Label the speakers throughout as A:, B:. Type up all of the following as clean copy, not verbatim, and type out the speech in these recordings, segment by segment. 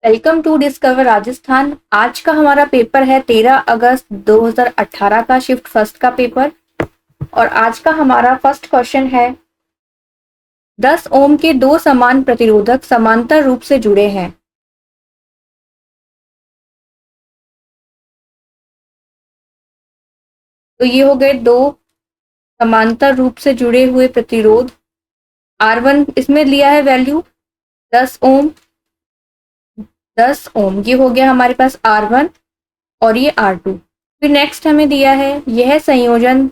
A: Welcome to discover Rajasthan. आज का हमारा पेपर है 13 अगस्त 2018 का शिफ्ट फर्स्ट का पेपर। और आज का हमारा फर्स्ट क्वेश्चन है 10 ओम के दो समान प्रतिरोधक समांतर रूप से जुड़े हैं। तो ये हो गए दो समांतर रूप से जुड़े हुए प्रतिरोध। R1 इसमें लिया है वैल्यू 10 ओम। 10 ओम ये हो गया हमारे पास R1 और ये R2। फिर नेक्स्ट हमें दिया है यह संयोजन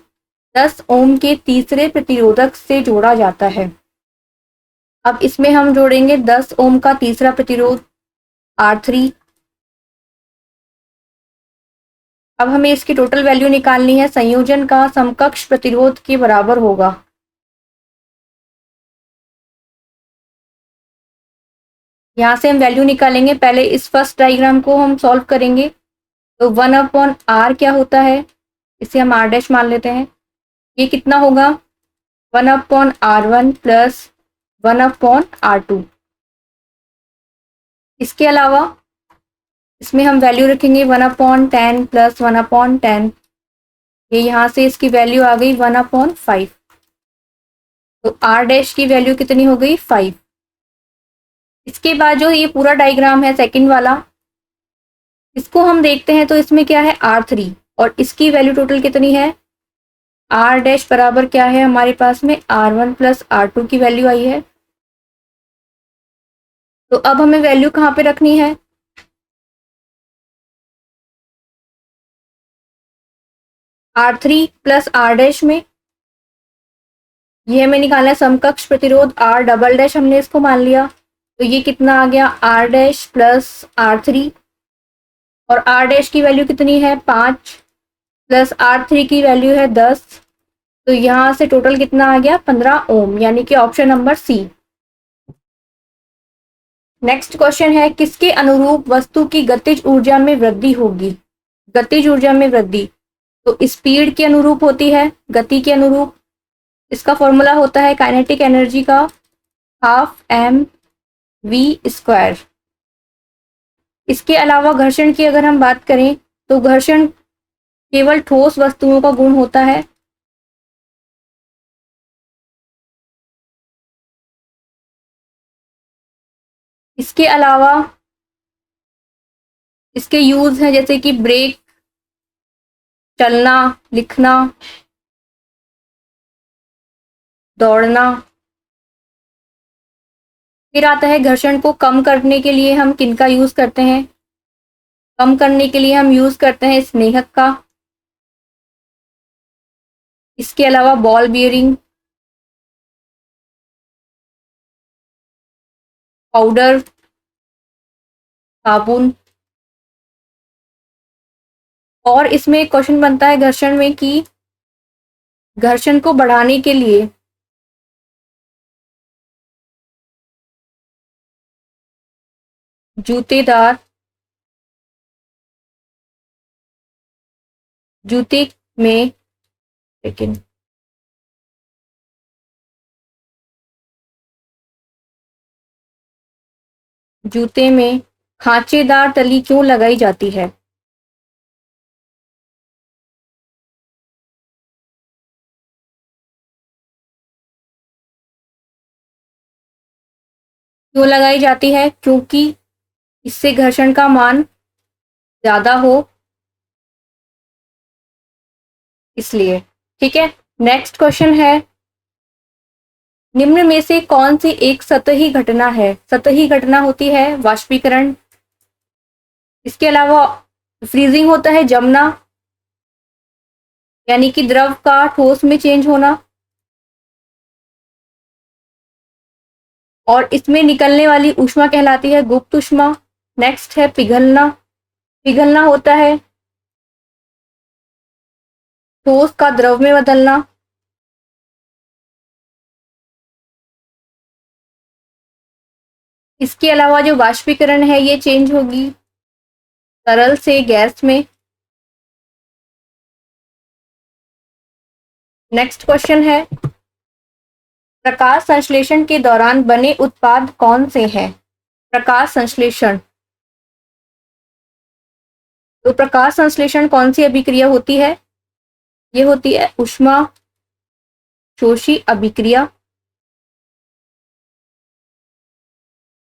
A: 10 ओम के तीसरे प्रतिरोधक से जोड़ा जाता है। अब इसमें हम जोड़ेंगे 10 ओम का तीसरा प्रतिरोध R3। अब हमें इसकी टोटल वैल्यू निकालनी है। संयोजन का समकक्ष प्रतिरोध के बराबर होगा। यहां से हम वैल्यू निकालेंगे। पहले इस फर्स्ट डायग्राम को हम सॉल्व करेंगे। तो 1/R क्या होता है, इसे हम R डैश मान लेते हैं। ये कितना होगा 1/R1 प्लस 1/R2। इसके अलावा इसमें हम वैल्यू रखेंगे 1/10 प्लस 1/10। ये यहाँ से इसकी वैल्यू आ गई 1/5। तो R डैश की वैल्यू कितनी हो गई 5। इसके बाद जो ये पूरा डायग्राम है सेकंड वाला, इसको हम देखते हैं। तो इसमें क्या है R3 और इसकी वैल्यू टोटल कितनी है R डैश बराबर क्या है हमारे पास में R1 प्लस R2 की वैल्यू आई है। तो अब हमें वैल्यू कहाँ पे रखनी है, R3 प्लस R डैश में। ये हमें निकालना है समकक्ष प्रतिरोध R डबल डैश, हमने इसको मान लिया। तो ये कितना आ गया R डैश प्लस R3 और R डैश की वैल्यू कितनी है 5 प्लस R3 की वैल्यू है 10। तो यहाँ से टोटल कितना आ गया 15 ओम, यानी कि option number C. Next question है किसके अनुरूप वस्तु की गतिज ऊर्जा में वृद्धि होगी। गतिज ऊर्जा में वृद्धि तो स्पीड के अनुरूप होती है, गति के अनुरूप। इसका फॉर्मूला होता है काइनेटिक एनर्जी का ½ mv²। इसके अलावा घर्षण की अगर हम बात करें तो घर्षण केवल ठोस वस्तुओं का गुण होता है। इसके अलावा इसके यूज हैं जैसे कि ब्रेक, चलना, लिखना, दौड़ना। फिर आता है घर्षण को कम करने के लिए हम किनका यूज करते हैं। कम करने के लिए हम यूज करते हैं स्नेहक का। इसके अलावा बॉल बियरिंग, पाउडर, साबुन। और इसमें क्वेश्चन बनता है घर्षण में कि घर्षण को बढ़ाने के लिए जूतेदार जूते में, लेकिन जूते में खांचेदार तली क्यों लगाई जाती है। क्यों लगाई जाती है, क्योंकि इससे घर्षण का मान ज्यादा हो, इसलिए। ठीक है, नेक्स्ट क्वेश्चन है निम्न में से कौन सी एक सतही घटना है। सतही घटना होती है वाष्पीकरण। इसके अलावा फ्रीजिंग होता है जमना, यानी कि द्रव का ठोस में चेंज होना। और इसमें निकलने वाली ऊष्मा कहलाती है गुप्त ऊष्मा। नेक्स्ट है पिघलना। पिघलना होता है ठोस का द्रव में बदलना। इसके अलावा जो वाष्पीकरण है ये चेंज होगी तरल से गैस में। नेक्स्ट क्वेश्चन है प्रकाश संश्लेषण के दौरान बने उत्पाद कौन से हैं। प्रकाश संश्लेषण तो प्रकाश संश्लेषण कौन सी अभिक्रिया होती है? ये होती है ऊष्मा शोषी अभिक्रिया।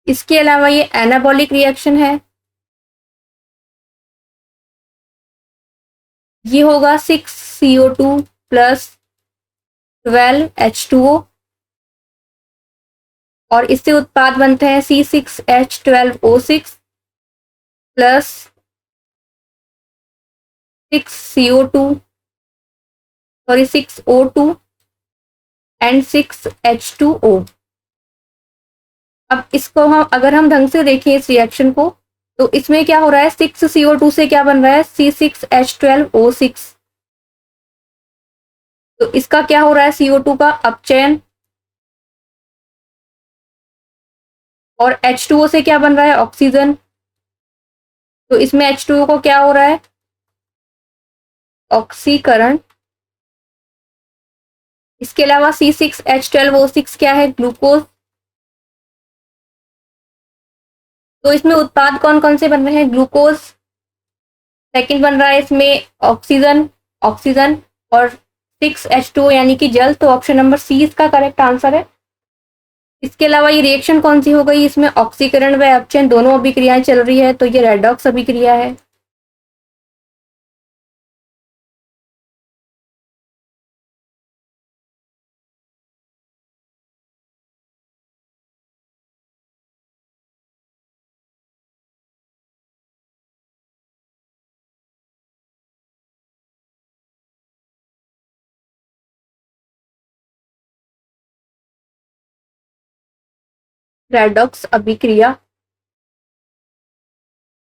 A: इसके अलावा ये एनाबॉलिक रिएक्शन है। ये होगा 6CO2 प्लस 12H2O और इससे उत्पाद बनते हैं C6H12O6 plus 6CO2 sorry 6O2 and 6H2O। अब इसको अगर हम ढंग से देखें इस रिएक्शन को, तो इसमें क्या हो रहा है, 6CO2 से क्या बन रहा है, C6H12O6। तो इसका क्या हो रहा है, CO2 का अपचयन, और H2O से क्या बन रहा है, ऑक्सीजन। तो इसमें H2O को क्या हो रहा है, ऑक्सीकरण। इसके अलावा C6H12O6 क्या है, ग्लूकोज। तो इसमें उत्पाद कौन कौन से बन रहे हैं, ग्लूकोज। सेकंड बन रहा है इसमें ऑक्सीजन, ऑक्सीजन और 6H2O यानी कि जल। तो ऑप्शन नंबर सी इसका करेक्ट आंसर है। इसके अलावा ये रिएक्शन कौन सी हो गई, इसमें ऑक्सीकरण व अपचयन दोनों अभिक्रियाएं चल रही है, तो ये रेडॉक्स अभिक्रिया है। रेडॉक्स अभिक्रिया।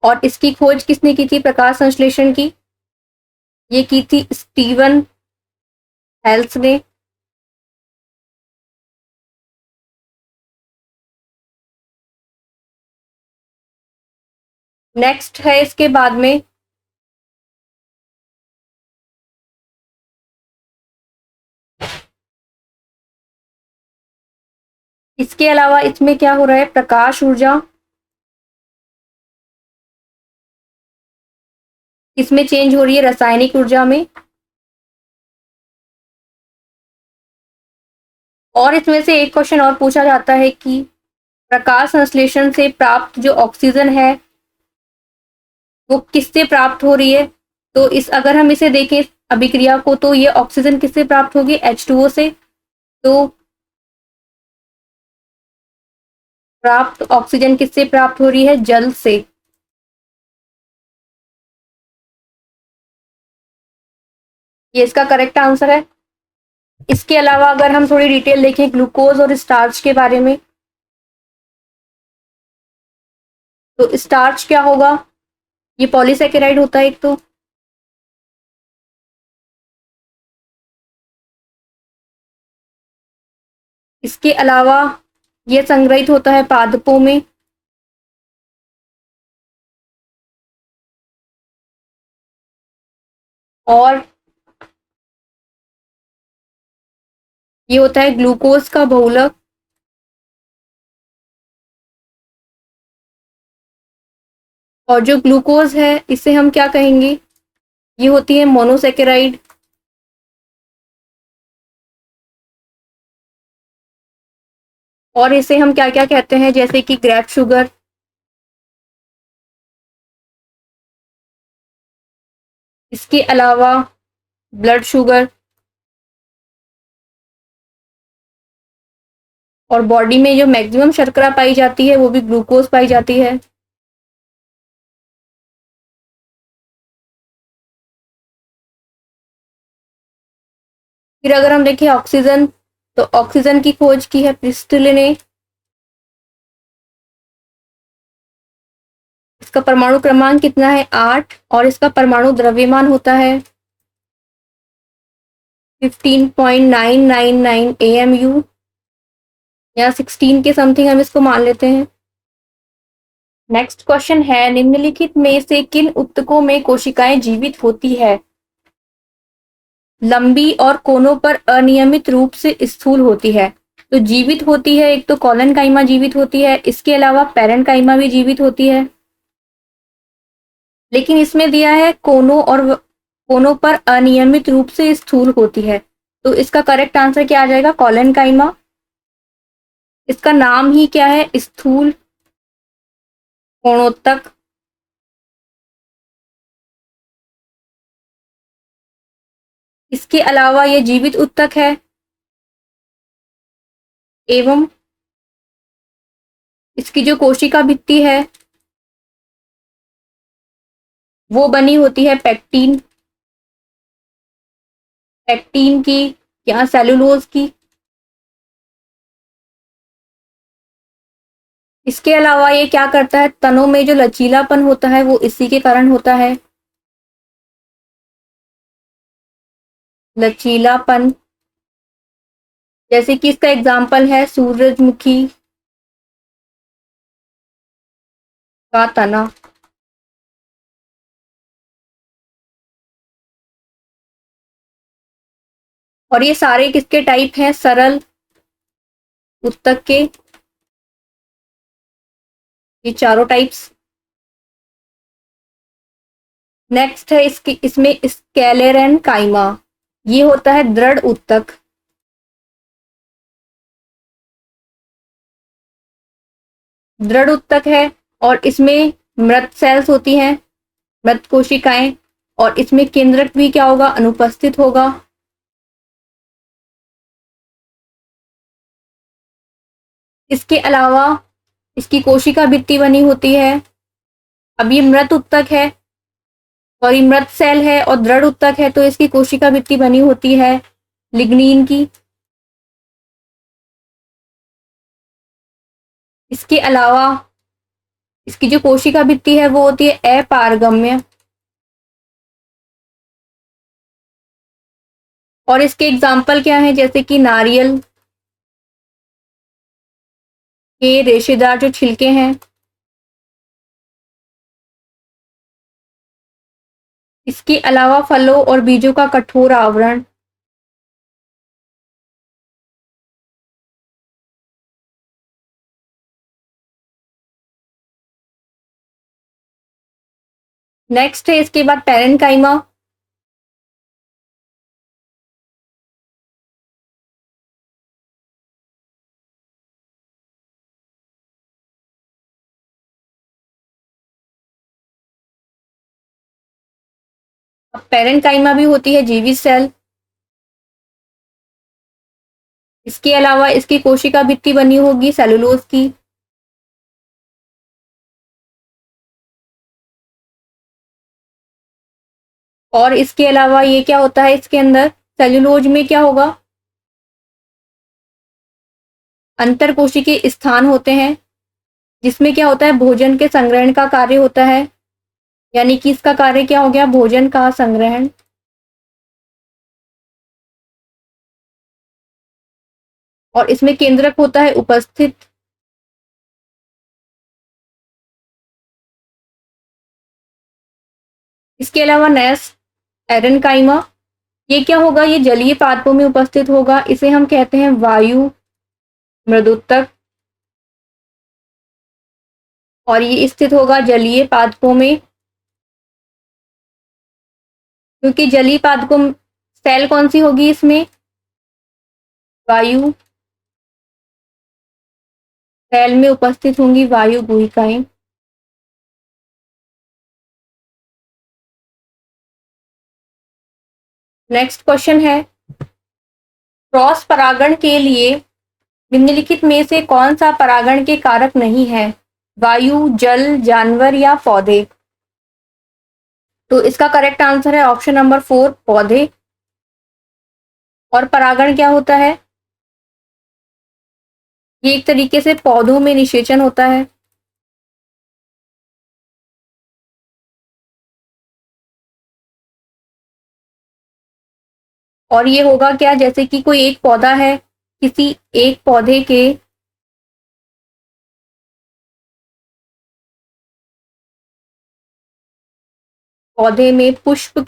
A: और इसकी खोज किसने की थी, प्रकाश संश्लेषण की, ये की थी स्टीवन हेल्स ने। नेक्स्ट है इसके बाद में इसके अलावा इसमें क्या हो रहा है, प्रकाश ऊर्जा, इसमें चेंज हो रही है रासायनिक ऊर्जा में। और इसमें से एक क्वेश्चन और पूछा जाता है कि प्रकाश संश्लेषण से प्राप्त जो ऑक्सीजन है वो किससे प्राप्त हो रही है। तो इस अगर हम इसे देखें अभिक्रिया को, तो ये ऑक्सीजन किससे प्राप्त होगी, H2O से। तो प्राप्त ऑक्सीजन किससे प्राप्त हो रही है, जल से। ये इसका करेक्ट आंसर है। इसके अलावा अगर हम थोड़ी डिटेल देखें ग्लूकोज और स्टार्च के बारे में, तो स्टार्च क्या होगा, ये पॉलीसेकेराइड होता है एक तो। इसके अलावा ये संग्रहित होता है पादपों में। और ये होता है ग्लूकोज का बहुलक। और जो ग्लूकोज है इसे हम क्या कहेंगे, ये होती है मोनोसेकेराइड। और इसे हम क्या क्या कहते हैं, जैसे कि ग्रेप शुगर। इसके अलावा ब्लड शुगर। और बॉडी में जो मैक्सिमम शर्करा पाई जाती है वो भी ग्लूकोज पाई जाती है। फिर अगर हम देखें ऑक्सीजन, तो ऑक्सीजन की खोज की है प्रिस्टल ने। इसका परमाणु क्रमांक कितना है, 8। और इसका परमाणु द्रव्यमान होता है 15.999 AMU या 16 के समथिंग हम इसको मान लेते हैं। नेक्स्ट क्वेश्चन है, निम्नलिखित में से किन उत्तकों में कोशिकाएं जीवित होती है। लंबी और कोनों पर अनियमित रूप से स्थूल होती है। तो जीवित होती है, एक तो कॉलन काइमा जीवित होती है, इसके अलावा पैरेंकाइमा भी जीवित होती है। लेकिन इसमें दिया है कोनों पर अनियमित रूप से स्थूल होती है। तो इसका करेक्ट आंसर क्या आ जाएगा? कॉलेनकाइमा। इसका नाम ही क्या है? स्थूल कोणोत्तक। इसके अलावा ये जीवित उत्तक है एवं इसकी जो कोशिका भित्ति है वो बनी होती है पैक्टीन पैक्टीन की या सेलुलोज की। इसके अलावा ये क्या करता है? तनों में जो लचीलापन होता है वो इसी के कारण होता है। लचीलापन, जैसे कि इसका एग्जाम्पल है सूरजमुखी का तना। और ये सारे किसके टाइप हैं? सरल उत्तक के, ये चारों टाइप्स। नेक्स्ट है इसमें स्केलेरन काइमा। ये होता है दृढ़ उत्तक। दृढ़ उत्तक है और इसमें मृत सेल्स होती हैं, मृत कोशिकाएं। और इसमें केंद्रक भी क्या होगा? अनुपस्थित होगा। इसके अलावा इसकी कोशिका भित्ति बनी होती है। अब ये मृत उत्तक है और ये मृत सेल है और दृढ़ उत्तक है, तो इसकी कोशिका भित्ति बनी होती है लिग्नीन की। इसके अलावा इसकी जो कोशिका भित्ति है वो होती है अपारगम्य। और इसके एग्जाम्पल क्या है? जैसे कि नारियल के रेशेदार जो छिलके हैं, इसके अलावा फलों और बीजों का कठोर आवरण। नेक्स्ट है इसके बाद पैरेन्काइमा। अब पैरेन्काइमा भी होती है जीवित सेल। इसके अलावा इसकी कोशिका भित्ति बनी होगी सेलुलोज की। और इसके अलावा ये क्या होता है? इसके अंदर सेलुलोज में क्या होगा? अंतर कोशिकीय स्थान होते हैं, जिसमें क्या होता है? भोजन के संग्रहण का कार्य होता है। यानी कि इसका कार्य क्या हो गया? भोजन का संग्रहण। और इसमें केंद्रक होता है उपस्थित। इसके अलावा नेक्स्ट एरेनकाइमा, ये क्या होगा? ये जलीय पादपों में उपस्थित होगा। इसे हम कहते हैं वायु मृदुत्तक। और ये स्थित होगा जलीय पादपों में, क्योंकि जलीय पादपों सेल कौन सी होगी इसमें? वायु सेल में उपस्थित होंगी वायु गुहिकाएं। नेक्स्ट क्वेश्चन है, क्रॉस परागण के लिए निम्नलिखित में से कौन सा परागण के कारक नहीं है? वायु, जल, जानवर या पौधे? तो इसका करेक्ट आंसर है ऑप्शन नंबर 4, पौधे। और परागण क्या होता है? ये एक तरीके से पौधों में निषेचन होता है। और ये होगा क्या? जैसे कि कोई एक पौधा है, किसी एक पौधे के पौधे में पुष्प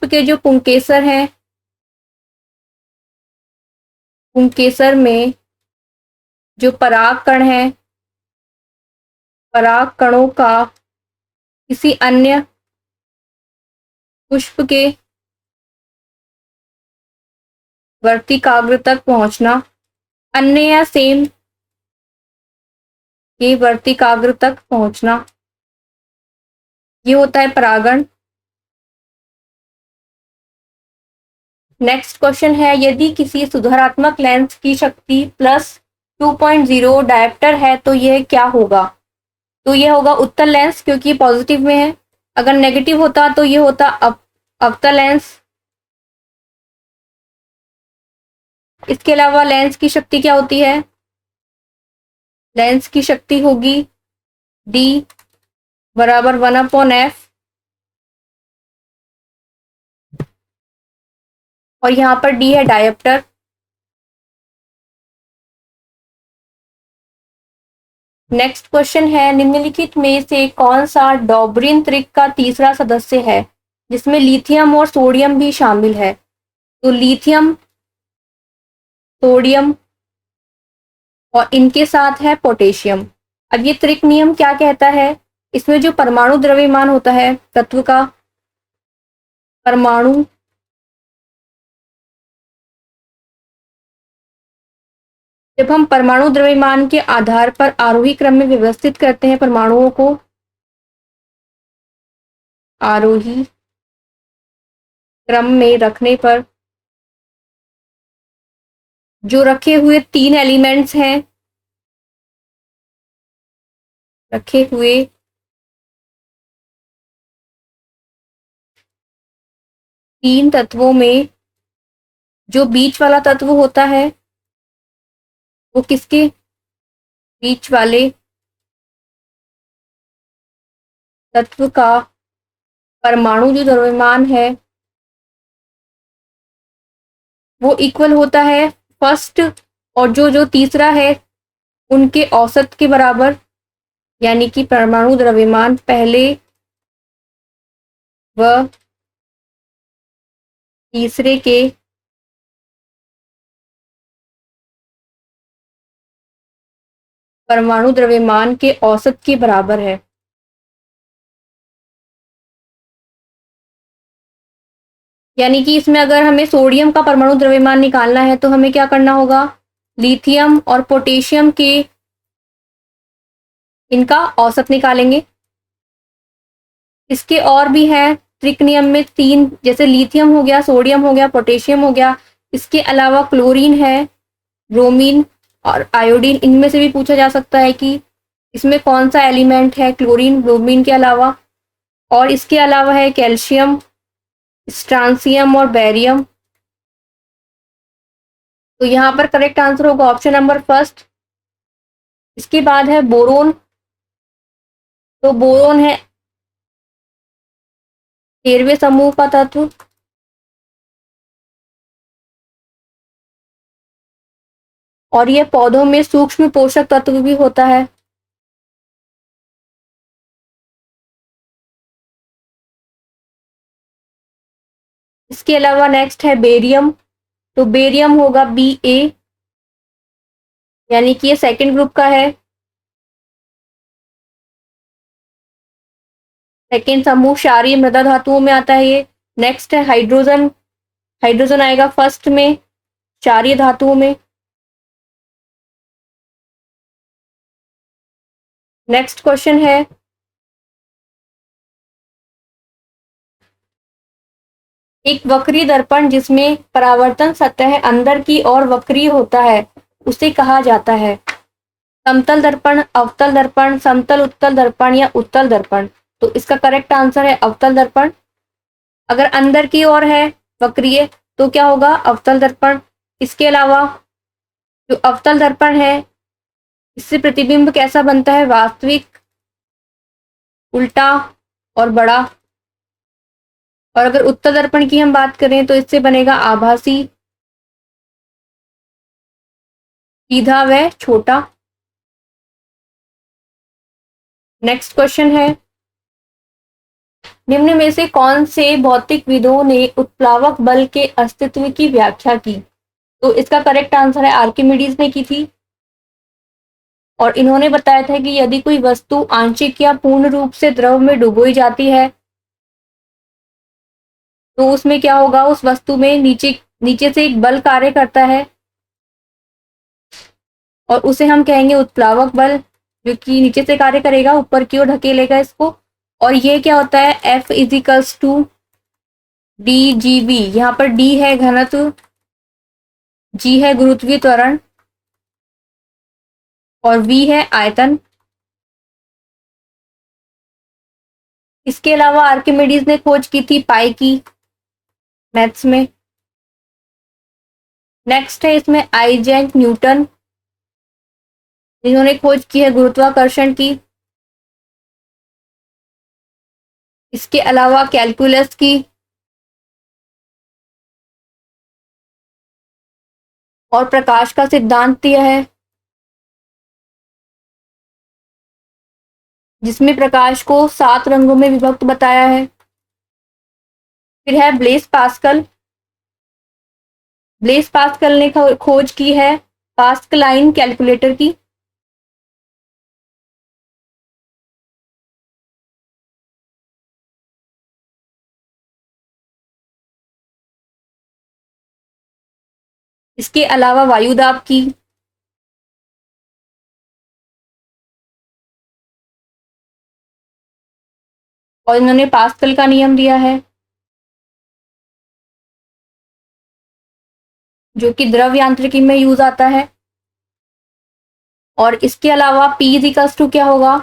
A: के जो पुंकेसर हैं, पुंकेसर में जो पराग कण है पराग कणों का किसी अन्य पुष्प के वर्तिकाग्र तक पहुंचना, अन्य या सेम के वर्तिकाग्र तक पहुंचना, ये होता है परागण। नेक्स्ट क्वेश्चन है, यदि किसी सुधारात्मक लेंस की शक्ति +2.0 डायोप्टर है तो यह क्या होगा? तो यह होगा उत्तल लेंस, क्योंकि पॉजिटिव में है। अगर नेगेटिव होता तो ये होता अवतल लेंस। इसके अलावा लेंस की शक्ति क्या होती है? लेंस की शक्ति होगी D बराबर 1/f, और यहां पर D है डायोप्टर। नेक्स्ट क्वेश्चन है, निम्नलिखित में से कौन सा डॉबरिन त्रिक का तीसरा सदस्य है जिसमें लिथियम और सोडियम भी शामिल है? तो लिथियम, सोडियम और इनके साथ है पोटेशियम। अब ये त्रिक नियम क्या कहता है? इसमें जो परमाणु द्रव्यमान होता है तत्व का, परमाणु जब हम परमाणु द्रव्यमान के आधार पर आरोही क्रम में व्यवस्थित करते हैं परमाणुओं को, आरोही क्रम में रखने पर जो रखे हुए 3 एलिमेंट्स हैं, रखे हुए 3 तत्वों में जो बीच वाला तत्व होता है वो किसके बीच वाले तत्व का परमाणु जो द्रव्यमान है वो इक्वल होता है फर्स्ट और जो जो तीसरा है उनके औसत के बराबर, यानी कि परमाणु द्रव्यमान पहले व तीसरे के परमाणु द्रव्यमान के औसत के बराबर है। यानी कि इसमें अगर हमें सोडियम का परमाणु द्रव्यमान निकालना है तो हमें क्या करना होगा? लिथियम और पोटेशियम के इनका औसत निकालेंगे। इसके और भी हैं त्रिक नियम में 3, जैसे लिथियम हो गया, सोडियम हो गया, पोटेशियम हो गया। इसके अलावा क्लोरीन है, ब्रोमीन और आयोडीन, इनमें से भी पूछा जा सकता है कि इसमें कौन सा एलिमेंट है क्लोरीन ब्रोमीन के अलावा। और इसके अलावा है कैल्शियम, स्ट्रांसियम और बेरियम। तो यहाँ पर करेक्ट आंसर होगा ऑप्शन नंबर फर्स्ट। इसके बाद है बोरोन। तो बोरोन है 13वें समूह का तत्व, और यह पौधों में सूक्ष्म पोषक तत्व भी होता है। इसके अलावा नेक्स्ट है बेरियम। तो बेरियम होगा Ba, यानी कि ये सेकंड ग्रुप का है, सेकंड समूह क्षारीय मृदा धातुओं में आता है ये। नेक्स्ट है हाइड्रोजन, हाइड्रोजन आएगा फर्स्ट में क्षारीय धातुओं में। नेक्स्ट क्वेश्चन है, एक वक्रीय दर्पण जिसमें परावर्तन सतह अंदर की ओर वक्रीय होता है उसे कहा जाता है? समतल दर्पण, अवतल दर्पण, समतल उत्तल दर्पण या उत्तल दर्पण? तो इसका करेक्ट आंसर है अवतल दर्पण। अगर अंदर की ओर है वक्रीय तो क्या होगा? अवतल दर्पण। इसके अलावा जो अवतल दर्पण है इससे प्रतिबिंब कैसा बनता है? वास्तविक, उल्टा और बड़ा। और अगर उत्तल दर्पण की हम बात करें तो इससे बनेगा आभासी, सीधा व छोटा। नेक्स्ट क्वेश्चन है, निम्न में से कौन से भौतिकविदों ने उत्प्लावक बल के अस्तित्व की व्याख्या की? तो इसका करेक्ट आंसर है आर्किमिडीज ने की थी। और इन्होंने बताया था कि यदि कोई वस्तु आंशिक या पूर्ण रूप से द्रव में डुबोई जाती है तो उसमें क्या होगा, उस वस्तु में नीचे नीचे से एक बल कार्य करता है और उसे हम कहेंगे उत्प्लावक बल, जो कि नीचे से कार्य करेगा, ऊपर की ओर ढकेलेगा इसको। और ये क्या होता है, F equals to D G B. यहाँ पर डी है घनत्व, जी है गुरुत्वीय त्वरण और वी है आयतन। इसके अलावा आर्किमिडीज ने खोज की थी पाई की मैथ्स में। नेक्स्ट है इसमें आइजैक न्यूटन, जिन्होंने खोज की है गुरुत्वाकर्षण की। इसके अलावा कैलकुलस की और प्रकाश का सिद्धांत दिया है, जिसमें प्रकाश को 7 रंगों में विभक्त बताया है। फिर है ब्लेस पास्कल। ब्लेस पास्कल ने खोज की है पास्कलाइन कैलकुलेटर की। इसके अलावा वायुदाब की और इन्होंने पास्कल का नियम दिया है, जो कि द्रव यांत्रिकी में यूज आता है। और इसके अलावा पी इजिकल्स टू क्या होगा,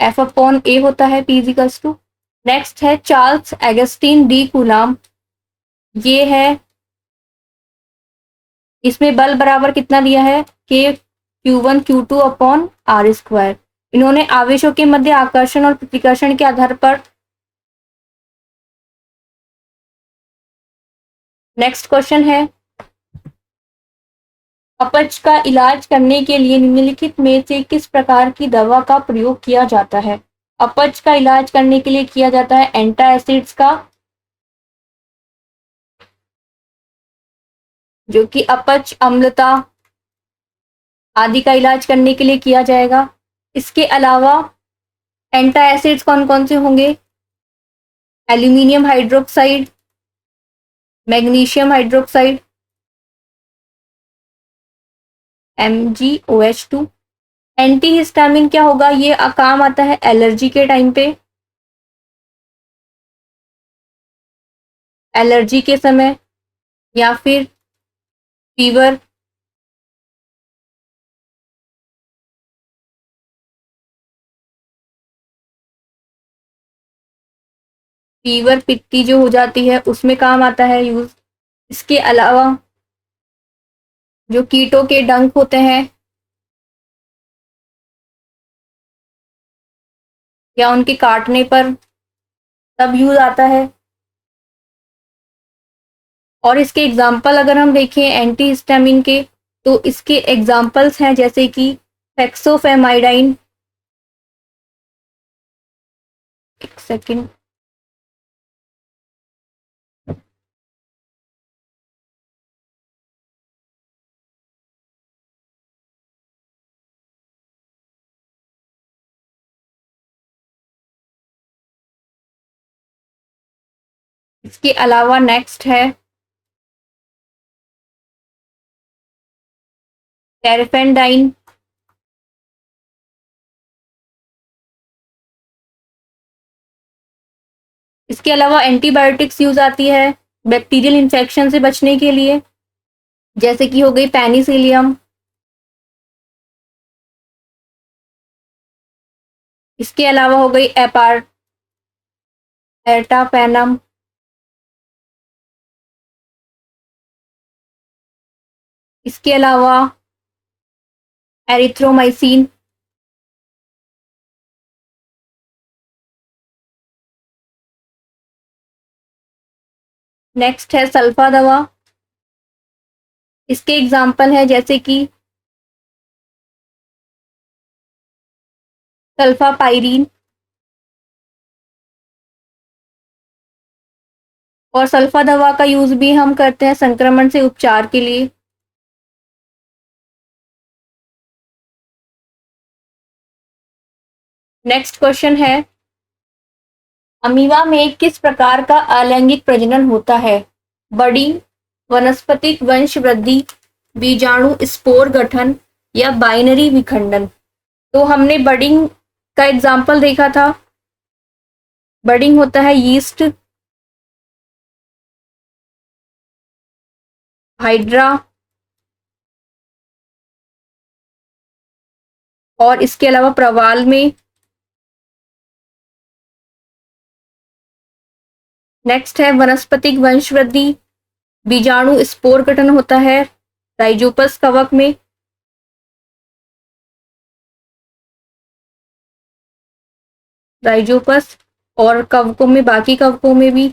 A: एफ अपॉन ए होता है पी इजिकल्स टू। नेक्स्ट है चार्ल्स एगस्टीन डी कूलाम। ये है, इसमें बल बराबर कितना दिया है, के Q1 Q2 upon are square. इन्होंने आवेशों के मध्य आकर्षण और प्रतिकर्षण के आधार पर। नेक्स्ट क्वेश्चन है, अपच का इलाज करने के लिए निम्नलिखित में से किस प्रकार की दवा का प्रयोग किया जाता है। अपच का इलाज करने के लिए किया जाता है एंटासिड्स का, जो कि अपच, अम्लता आदि का इलाज करने के लिए किया जाएगा। इसके अलावा एंटासिड्स कौन कौन से होंगे, aluminium hydroxide, magnesium hydroxide, MgOH2। Antihistamine क्या होगा, ये काम आता है एलर्जी के टाइम पे, एलर्जी के समय या फिर फीवर। फीवर पित्ती जो हो जाती है उसमें काम आता है यूज। इसके अलावा जो कीटों के डंक होते हैं या उनके काटने पर तब यूज आता है। और इसके एग्जाम्पल अगर हम देखें एंटीहिस्टामिन के, तो इसके एग्जाम्पल्स हैं जैसे कि फेक्सोफेमाइडाइन, एक सेकेंड, इसके अलावा नेक्स्ट है टेरिफेंडाइन। इसके अलावा एंटीबायोटिक्स यूज आती है बैक्टीरियल इन्फेक्शन से बचने के लिए, जैसे कि हो गई पेनिसिलियम। इसके अलावा हो गई एर्टापेनम। इसके अलावा एरिथ्रोमाइसिन। नेक्स्ट है सल्फा दवा। इसके एग्जाम्पल है जैसे कि सल्फापाइरीन और सल्फा दवा का यूज भी हम करते हैं संक्रमण से उपचार के लिए। नेक्स्ट क्वेश्चन है, अमीबा में किस प्रकार का अलैंगिक प्रजनन होता है? बडिंग, वनस्पतिक वंश वृद्धि, बीजाणु स्पोर गठन या बाइनरी विखंडन? तो हमने बडिंग का एग्जाम्पल देखा था। बडिंग होता है यीस्ट, हाइड्रा और इसके अलावा प्रवाल में। नेक्स्ट है वनस्पतिक वंशवृद्धि, बीजाणु स्पोर गठन होता है राइजोपस कवक में। राइजोपस और कवकों में, बाकी कवकों में भी।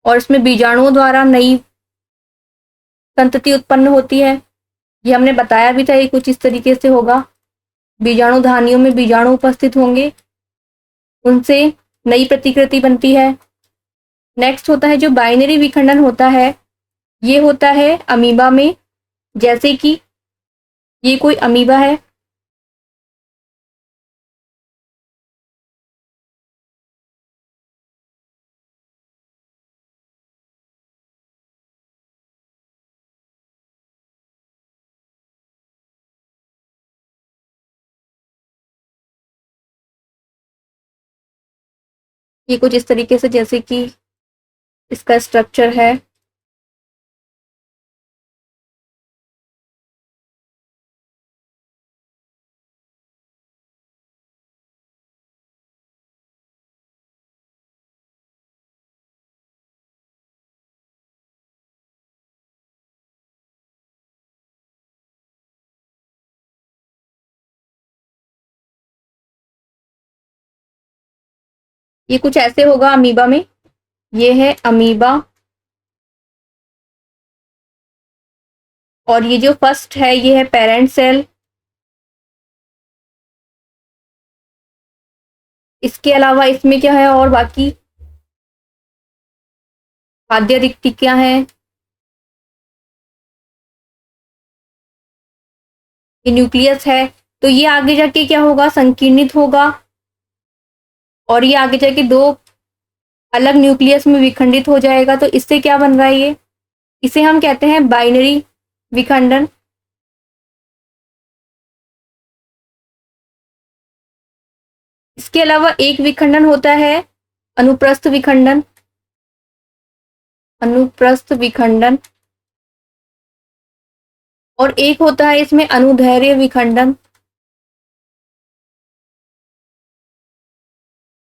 A: और इसमें बीजाणुओं द्वारा नई संतति उत्पन्न होती है। ये हमने बताया भी था, ये कुछ इस तरीके से होगा। बीजाणु धानियों में बीजाणु उपस्थित होंगे, उनसे नई प्रतिकृति बनती है। नेक्स्ट होता है जो बाइनरी विखंडन होता है, ये होता है अमीबा में। जैसे कि ये कोई अमीबा है, ये कुछ इस तरीके से, जैसे कि इसका स्ट्रक्चर है। ये कुछ ऐसे होगा अमीबा में। ये है अमीबा, और ये जो फर्स्ट है ये है पेरेंट सेल। इसके अलावा इसमें क्या है और बाकी खाद्य रिक्तियां हैं। ये न्यूक्लियस है, तो ये आगे जाके क्या होगा, संकीर्णित होगा और ये आगे जाके दो अलग न्यूक्लियस में विखंडित हो जाएगा। तो इससे क्या बन रहा है, ये इसे हम कहते हैं बाइनरी विखंडन। इसके अलावा एक विखंडन होता है अनुप्रस्थ विखंडन। अनुप्रस्थ विखंडन, और एक होता है इसमें अनुदैर्ध्य विखंडन।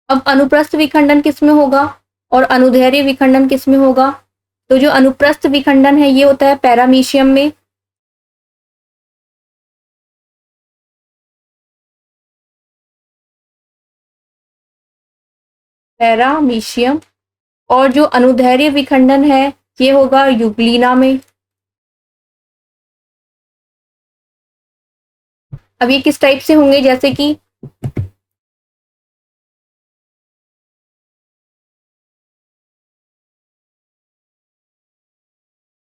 A: अब अनुप्रस्थ विखंडन किसमें होगा और अनुदैर्ध्य विखंडन किसमें होगा? तो जो अनुप्रस्थ विखंडन है ये होता है पैरामीशियम में। पैरामीशियम। और जो अनुदैर्ध्य विखंडन है ये होगा यूग्लिना में। अब ये किस टाइप से होंगे, जैसे कि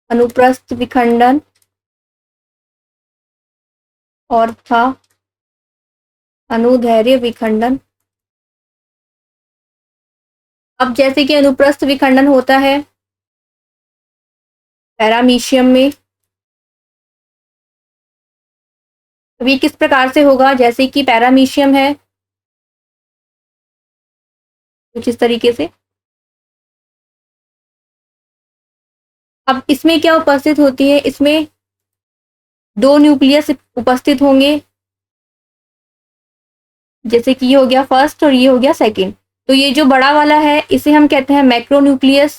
A: अनुप्रस्थ विखंडन और था अनुदैर्ध्य विखंडन। अब जैसे कि अनुप्रस्थ विखंडन होता है पैरामीशियम में, अब ये किस प्रकार से होगा, जैसे कि पैरामीशियम है कुछ इस तरीके से। अब इसमें क्या उपस्थित होती है, इसमें दो न्यूक्लियस उपस्थित होंगे, जैसे कि ये हो गया फर्स्ट और ये हो गया सेकंड। तो ये जो बड़ा वाला है इसे हम कहते हैं मैक्रोन्यूक्लियस,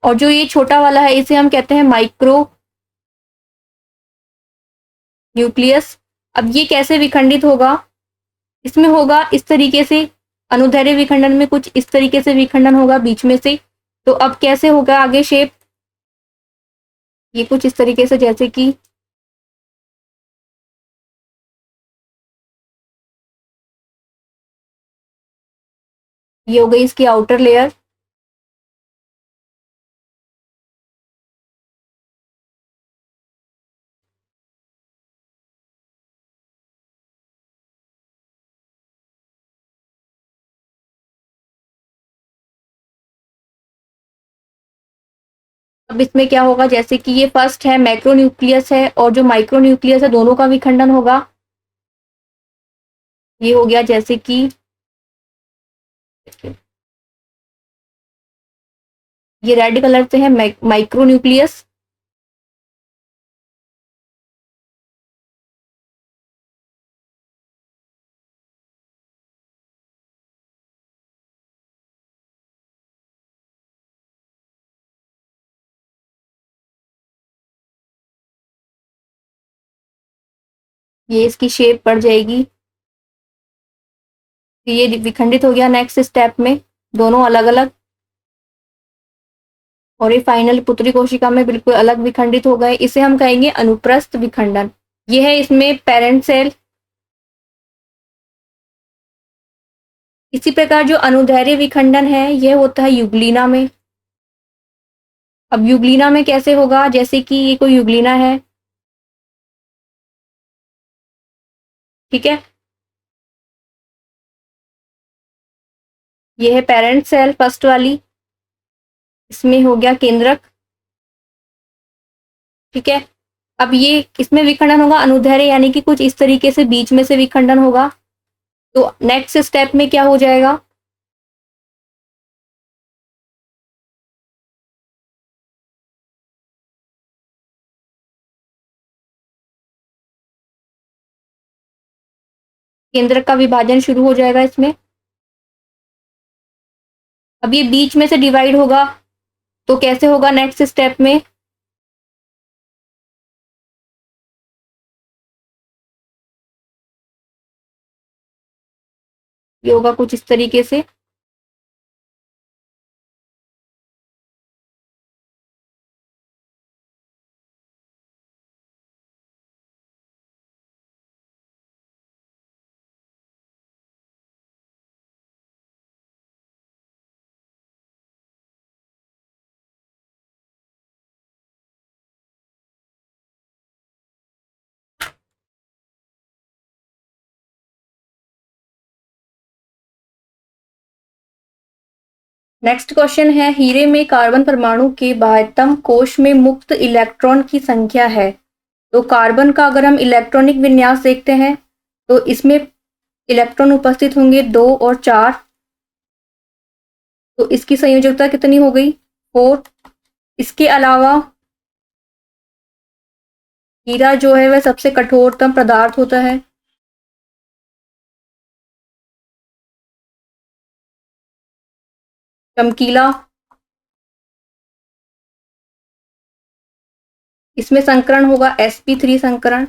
A: और जो ये छोटा वाला है इसे हम कहते हैं माइक्रो न्यूक्लियस। अब ये कैसे विखंडित होगा, इसमें होगा इस तरीके से, अनुदैर्ध्य विखंडन में कुछ इस तरीके से विखंडन होगा बीच में से। तो अब कैसे होगा आगे शेप, ये कुछ इस तरीके से, जैसे कि ये हो गई इसकी आउटर लेयर। अब इसमें क्या होगा, जैसे कि ये फर्स्ट है मैक्रोन्यूक्लियस है और जो माइक्रोन्यूक्लियस है दोनों का विखंडन होगा। ये हो गया जैसे कि ये रेड कलर से है माइक्रोन्यूक्लियस। ये इसकी शेप पड़ जाएगी। तो ये विखंडित हो गया नेक्स्ट स्टेप में, दोनों अलग अलग। और ये फाइनल पुत्री कोशिका में बिल्कुल अलग विखंडित हो गए। इसे हम कहेंगे अनुप्रस्थ विखंडन। ये है इसमें पेरेंट सेल। इसी प्रकार जो अनुदैर्ध्य विखंडन है यह होता है युग्लिना में। अब युग्लिना में कैसे होगा, जैसे कि ये कोई युग्लिना है, ठीक है। ये है पेरेंट सेल फर्स्ट वाली, इसमें हो गया केंद्रक, ठीक है। अब ये किसमें विखंडन होगा, अनुदैर्ध्य यानी कि कुछ इस तरीके से बीच में से विखंडन होगा। तो नेक्स्ट स्टेप में क्या हो जाएगा, केंद्रक का विभाजन शुरू हो जाएगा इसमें। अब ये बीच में से डिवाइड होगा, तो कैसे होगा नेक्स्ट स्टेप में, ये होगा कुछ इस तरीके से। नेक्स्ट क्वेश्चन है, हीरे में कार्बन परमाणु के बाह्यतम कोश में मुक्त इलेक्ट्रॉन की संख्या है। तो कार्बन का अगर हम इलेक्ट्रॉनिक विन्यास देखते हैं तो इसमें इलेक्ट्रॉन उपस्थित होंगे 2 और 4। तो इसकी संयोजकता कितनी हो गई, 4। इसके अलावा हीरा जो है वह सबसे कठोरतम पदार्थ होता है। चमकीला, इसमें संकरण होगा sp3 संकरण।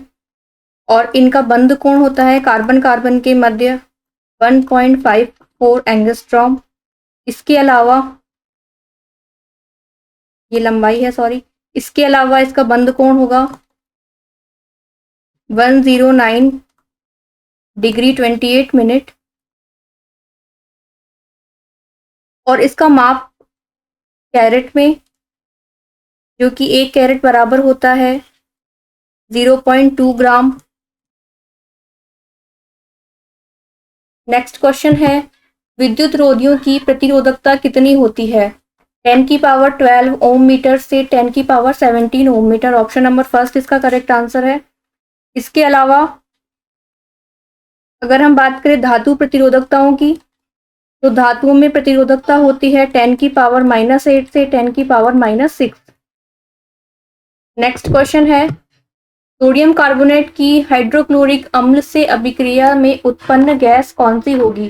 A: और इनका बंध कोण होता है कार्बन कार्बन के मध्य 1.54 एंगस्ट्रॉम। इसके अलावा ये लंबाई है, सॉरी। इसके अलावा इसका बंध कोण होगा 109 डिग्री 28 मिनट। और इसका माप कैरेट में, जो कि 1 कैरेट बराबर होता है 0.2 ग्राम। नेक्स्ट क्वेश्चन है, विद्युत रोधियों की प्रतिरोधकता कितनी होती है, 10⁻12 ओम मीटर से 10⁻17 ओम मीटर। ऑप्शन नंबर फर्स्ट इसका करेक्ट आंसर है। इसके अलावा अगर हम बात करें धातु प्रतिरोधकताओं की, तो धातुओं में प्रतिरोधकता होती है 10⁻⁻8 से 10⁻⁻6। नेक्स्ट क्वेश्चन है, सोडियम कार्बोनेट की हाइड्रोक्लोरिक अम्ल से अभिक्रिया में उत्पन्न गैस कौन सी होगी।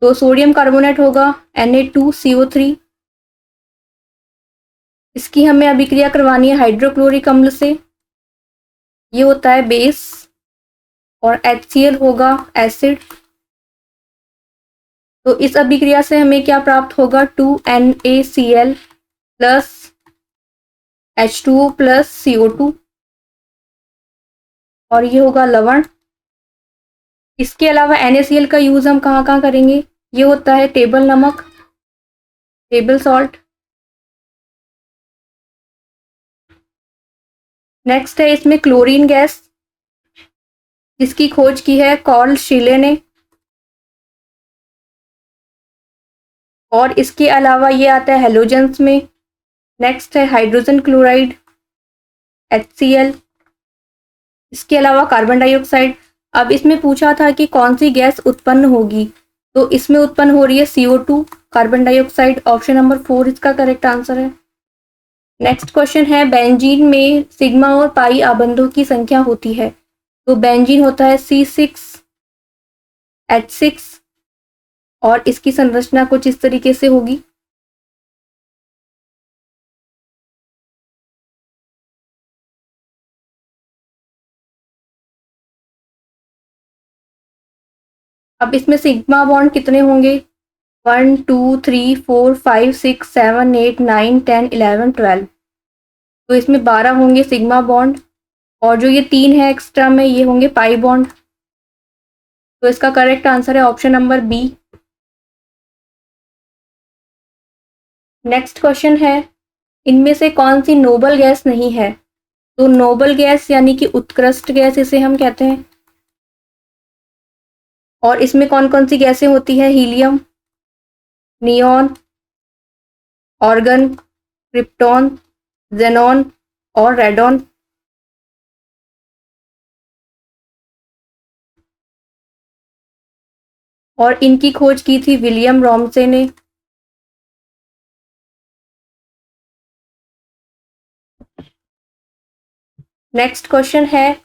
A: तो सोडियम कार्बोनेट होगा Na2CO3। इसकी हमें अभिक्रिया करवानी है हाइड्रोक्लोरिक अम्ल से, ये होता है बेस। और HCl होगा एसिड। तो इस अभिक्रिया से हमें क्या प्राप्त होगा, 2NaCl plus H2O plus CO2। और ये होगा लवण। इसके अलावा NaCl का यूज हम कहाँ कहाँ करेंगे, ये होता है टेबल नमक, टेबल सॉल्ट। नेक्स्ट है इसमें क्लोरीन गैस, जिसकी खोज की है कार्ल शीले ने। और इसके अलावा ये आता है हेलोजेंस में, नेक्स्ट है हाइड्रोजन क्लोराइड HCl। इसके अलावा कार्बन डाइऑक्साइड। अब इसमें पूछा था कि कौन सी गैस उत्पन्न होगी, तो इसमें उत्पन्न हो रही है CO2 carbon dioxide. Option number 4 इसका करेक्ट आंसर है। नेक्स्ट क्वेश्चन है बेंजीन में सिग्मा और पाई आबंधों की संख्या होती है, तो बेंजीन होता है C6H6 और इसकी संरचना कुछ इस तरीके से होगी। अब इसमें सिग्मा बॉन्ड कितने होंगे, 1 2 3 4 5 6 7 8 9 10 11 12, तो इसमें 12 होंगे सिग्मा बॉन्ड और जो ये 3 है एक्स्ट्रा में ये होंगे पाई बॉन्ड। तो इसका करेक्ट आंसर है option number B. Next question है इनमें से कौन सी नोबल गैस नहीं है, तो नोबल गैस यानी कि उत्कृष्ट गैस इसे हम कहते हैं। और इसमें कौन कौन सी गैसें होती है, helium, neon, organ, krypton, xenon और रेडॉन। और इनकी खोज की थी विलियम रॉमसे ने। नेक्स्ट क्वेश्चन है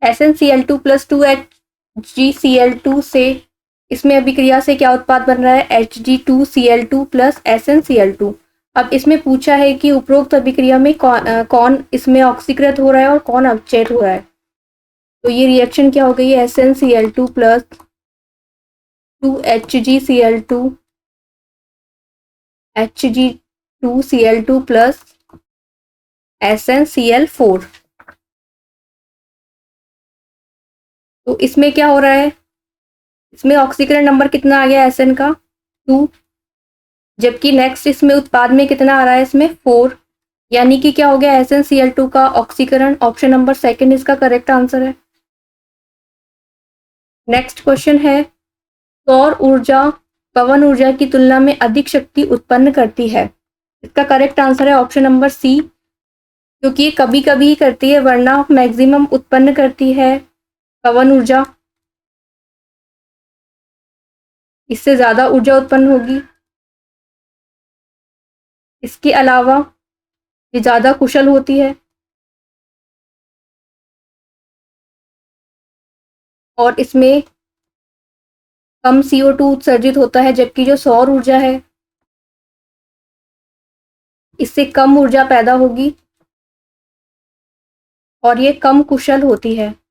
A: SnCl2 प्लस 2HgCl2 से इसमें अभिक्रिया से क्या उत्पाद बन रहा है, Hg2Cl2 प्लस SnCl2। अब इसमें पूछा है कि उपरोक्त अभिक्रिया में कौन इसमें ऑक्सीकृत हो रहा है और कौन अपचयित हो रहा है। तो ये रिएक्शन क्या हो गई है, SnCl2 plus 2HgCl2 Hg2Cl2 plus SnCl4। तो इसमें क्या हो रहा है, इसमें ऑक्सीकरण नंबर कितना आ गया Sn का 2, जबकि नेक्स्ट इसमें उत्पाद में कितना आ रहा है, इसमें 4, यानी कि क्या हो गया SnCl2 का ऑक्सीकरण। ऑप्शन नंबर सेकंड इसका करेक्ट आंसर है। नेक्स्ट क्वेश्चन है सौर ऊर्जा पवन ऊर्जा की तुलना में अधिक शक्ति उत्पन्न करती है, इसका करेक्ट आंसर है ऑप्शन नंबर सी, क्योंकि ये कभी कभी ही करती है वरना मैक्सिमम उत्पन्न करती है पवन ऊर्जा, इससे ज़्यादा ऊर्जा उत्पन्न होगी। इसके अलावा ये ज़्यादा कुशल होती है और इसमें कम CO2 उत्सर्जित होता है, जबकि जो सौर ऊर्जा है इससे कम ऊर्जा पैदा होगी और ये कम कुशल होती है।